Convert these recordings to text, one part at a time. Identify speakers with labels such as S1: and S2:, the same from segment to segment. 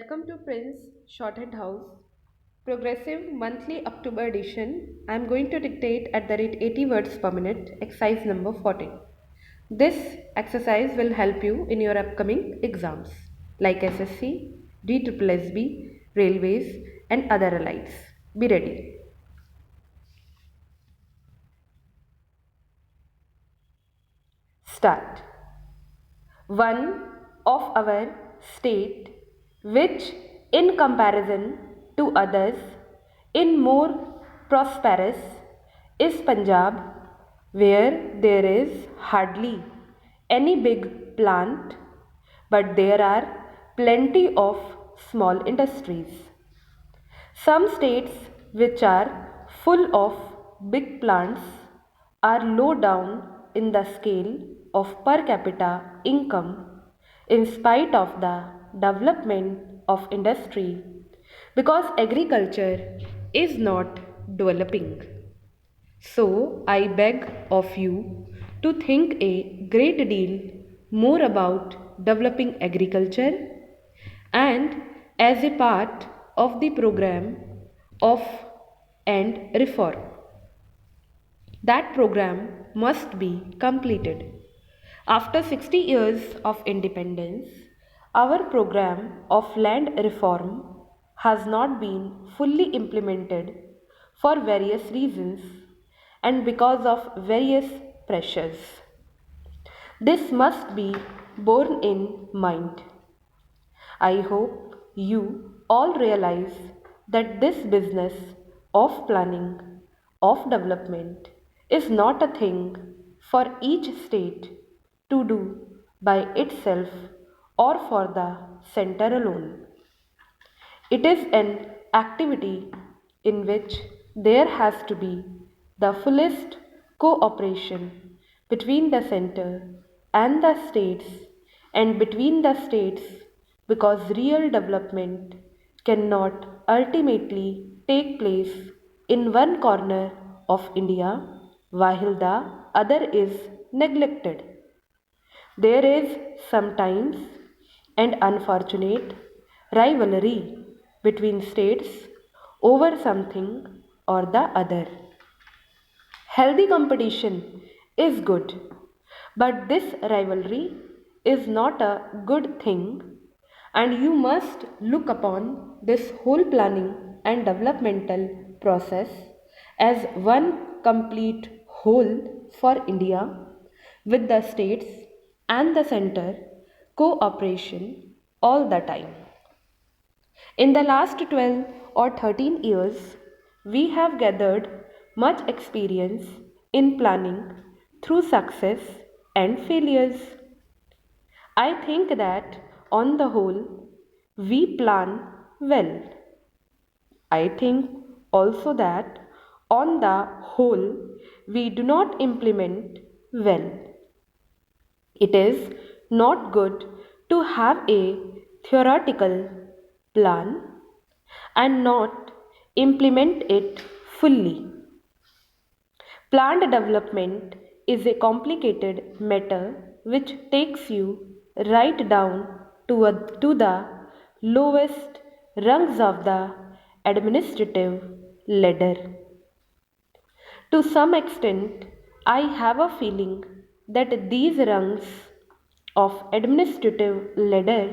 S1: Welcome to Prince Shorthand House, progressive monthly October edition. I am going to dictate at the rate 80 words per minute, exercise number 14. This exercise will help you in your upcoming exams like SSC, DSSB, Railways, and other allies. Be ready. Start. One of our state which in comparison to others in more prosperous is Punjab, where there is hardly any big plant, but there are plenty of small industries. Some states which are full of big plants are low down in the scale of per capita income in spite of the development of industry because agriculture is not developing. So I beg of you to think a great deal more about developing agriculture and as a part of the program of and reform. That program must be completed. After 60 years of independence, our program of land reform has not been fully implemented for various reasons and because of various pressures. This must be borne in mind. I hope you all realize that this business of planning, of development, is not a thing for each state to do by itself or for the center alone. It is an activity in which there has to be the fullest cooperation between the center and the states and between the states because real development cannot ultimately take place in one corner of India while the other is neglected. There is sometimes an unfortunate rivalry between states over something or the other. Healthy competition is good, but this rivalry is not a good thing, and you must look upon this whole planning and developmental process as one complete whole for India with the states and the center cooperation all the time. In the last 12 or 13 years, we have gathered much experience in planning through success and failures. I think that on the whole, we plan well. I think also that on the whole, we do not implement well. It is not good to have a theoretical plan and not implement it fully. Planned development is a complicated matter which takes you right down to the lowest rungs of the administrative ladder. To some extent, I have a feeling that these rungs of administrative ladder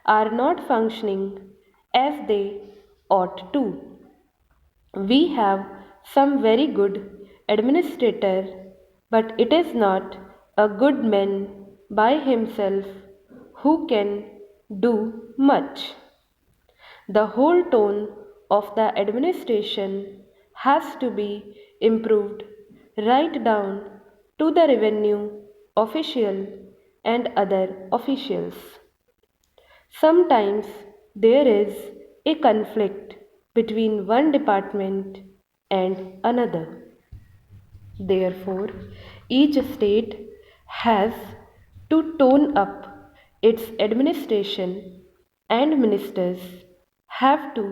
S1: are not functioning as they ought to. We have some very good administrator, but it is not a good man by himself who can do much. The whole tone of the administration has to be improved right down to the revenue official and other officials. Sometimes there is a conflict between one department and another. Therefore, each state has to tone up its administration and ministers have to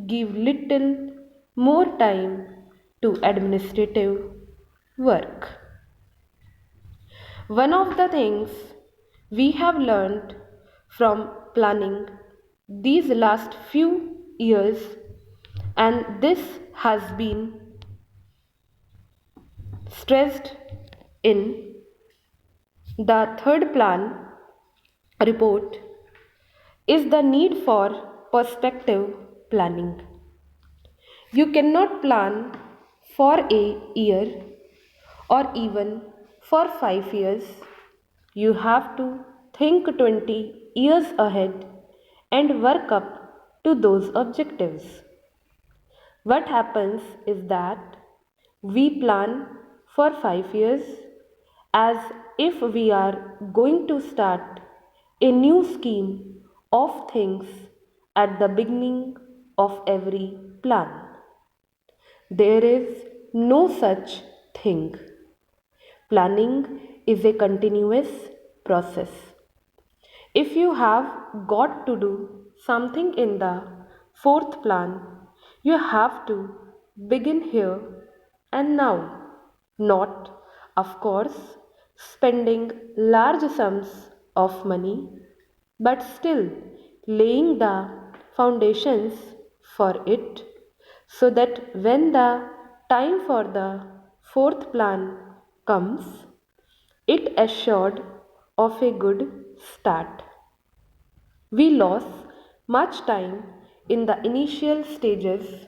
S1: give little more time to administrative work. One of the things we have learned from planning these last few years, and this has been stressed in the third plan report, is the need for perspective planning. You cannot plan for a year or even for 5 years. You have to think 20 years ahead and work up to those objectives. What happens is that we plan for 5 years as if we are going to start a new scheme of things at the beginning of every plan. There is no such thing. Planning is a continuous process. If you have got to do something in the fourth plan, you have to begin here and now. Not, of course, spending large sums of money, but still laying the foundations for it so that when the time for the fourth plan comes, it assured of a good start. We lose much time in the initial stages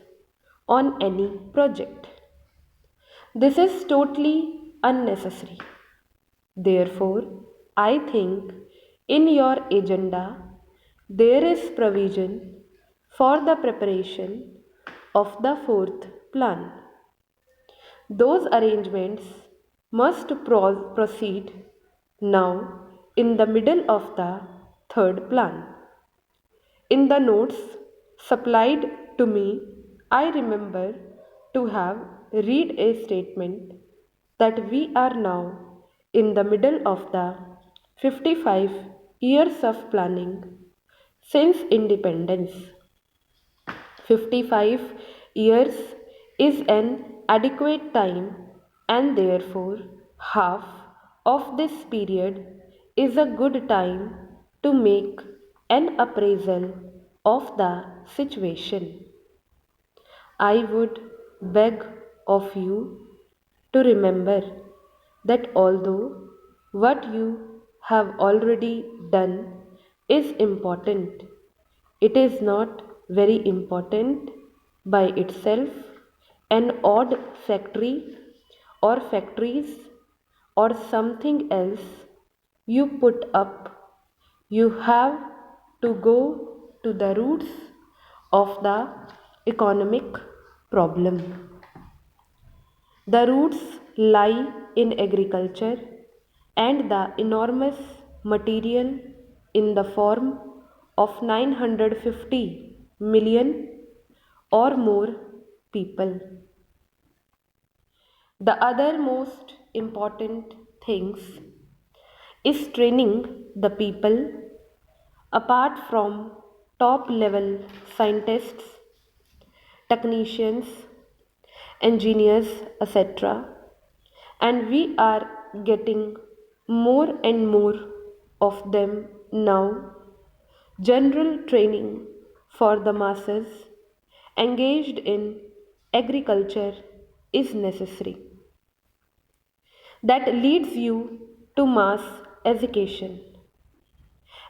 S1: on any project. This is totally unnecessary. Therefore, I think in your agenda there is provision for the preparation of the fourth plan. Those arrangements must proceed now in the middle of the third plan. In the notes supplied to me, I remember to have read a statement that we are now in the middle of the 55 years of planning since independence. 55 years is an adequate time, and therefore half of this period is a good time to make an appraisal of the situation. I would beg of you to remember that although what you have already done is important, it is not very important by itself. An odd factory or factories or something else you put up, you have to go to the roots of the economic problem. The roots lie in agriculture and the enormous material in the form of 950 million or more people. The other most important things is training the people apart from top level scientists, technicians, engineers, etc. And we are getting more and more of them now. General training for the masses engaged in agriculture is necessary. That leads you to mass education.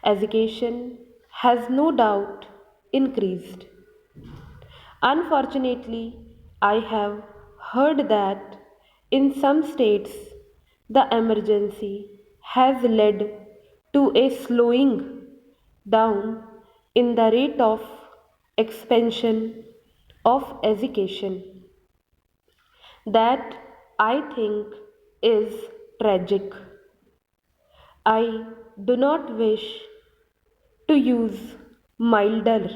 S1: Education has no doubt increased. Unfortunately, I have heard that in some states the emergency has led to a slowing down in the rate of expansion of education. That I think is tragic. I do not wish to use milder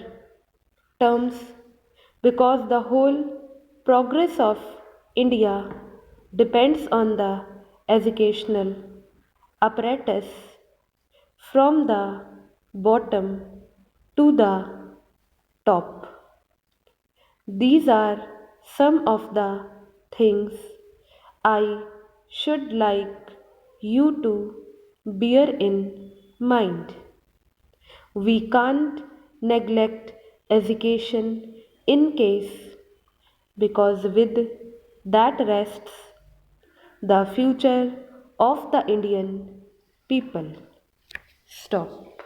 S1: terms because the whole progress of India depends on the educational apparatus from the bottom to the top. These are some of the things I should like you to bear in mind. We can't neglect education in case, because with that rests the future of the Indian people. Stop.